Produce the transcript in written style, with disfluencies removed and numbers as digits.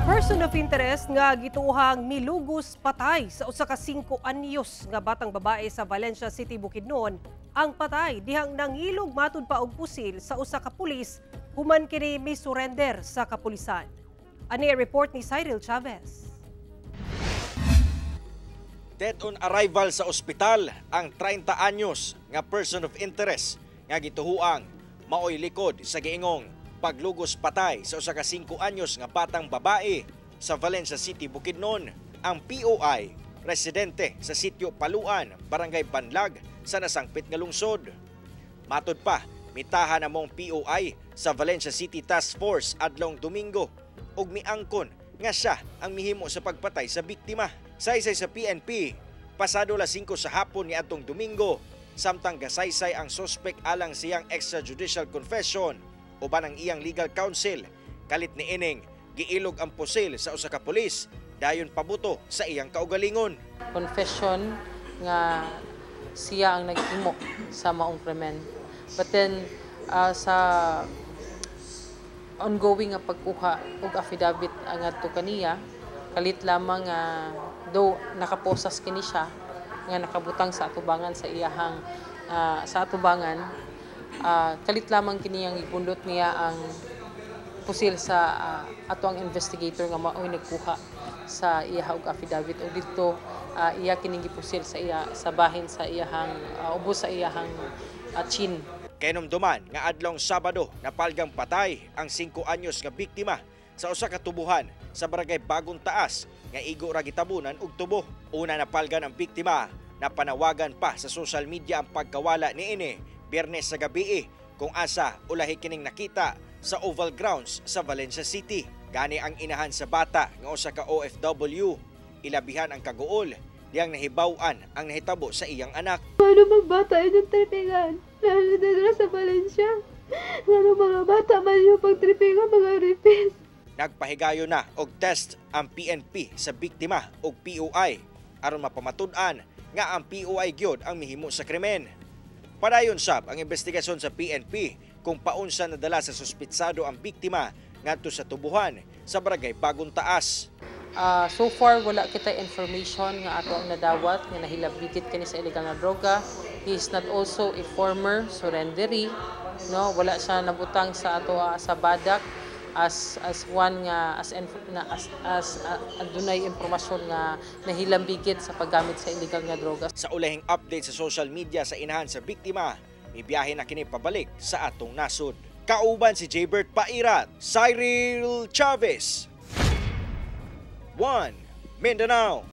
Person of interest nga gituohang milugos patay sa usa ka 5 anyos nga batang babae sa Valencia City, Bukidnon. Ang patay dihang nangilog matud pa og pusil sa usa ka pulis human kini misurrender sa kapulisan. Ani report ni Cyril Chavez. Dead on arrival sa ospital ang 30 anyos nga person of interest nga gituhuang maoy likod sa giingong paglugos patay sa usa ka 5 anyos nga batang babae sa Valencia City, Bukidnon. Ang POI, residente sa sitio Paluan, Barangay Banlag sa nasangpit nga lungsod. Matud pa, mitahan namong POI sa Valencia City Task Force adlong Domingo ug miangkon nga siya ang mihimo sa pagpatay sa biktima. Saysay sa PNP, pasado las 5 sa hapon niadtong Domingo, samtang gasaysay ang suspect alang siyang extrajudicial confession uban ang iyang legal counsel. Kalit ni ining giilog ang pusil sa usa ka pulis dayon pabuto sa iyang kaugalingon. Confession nga siya ang naghimo sa maong krimen. But then sa ongoing nga pagkuha og affidavit ngadto kaniya, kalit lamang do nakaposas kini siya nga nakabutang sa atubangan sa iyahang kalit lamang kini ang ipundot niya ang pusil sa ato ang investigator nga maoy nagkuha sa iyaha og affidavit og dito iya kining gipusil sa iya sa bahin sa iyahang ubos sa iyahang chin. Kainomduman nga adlong Sabado napalgang patay ang 5 anyos nga biktima sa usa ka tubuhan sa barangay Bagong Taas nga igo ra gitabunan og tubo. Una napalgan ang biktima na panawagan pa sa social media ang pagkawala niini Biyernes sa gabi kung asa ulahi kining nakita sa Oval Grounds sa Valencia City. Gani ang inahan sa bata nga usa ka OFW, ilabihan ang kaguol diyang nahibaw-an ang nahitabo sa iyang anak. Ano bang bata yung tripingan? Lalo sa Valencia. Ano mga bata man yung pagtripingan mga ripis. Nagpahigayo na og test ang PNP sa biktima og POI aron mapamatud-an nga ang POI gyud ang mihimo sa krimen. Padayon sab ang investigasyon sa PNP kung paunsa nadala sa suspitsado ang biktima ngadto sa tubuhan sa barangay Bagong Taas. So far wala kita information nga ato ang nadawat nga nahilabigit kani sa illegal na droga. He is not also a former surrendery, no, wala siya nabutang sa ato sa badak as one nga as adunay impormasyon nga nahilambigit sa paggamit sa illegal nga droga. Sa ulahing update sa social media sa inahan sa biktima, mibiyahe na kini pabalik sa atong nasod. Kauban si Jaybert Pairat, Cyril Chavez, 1 Mindanao.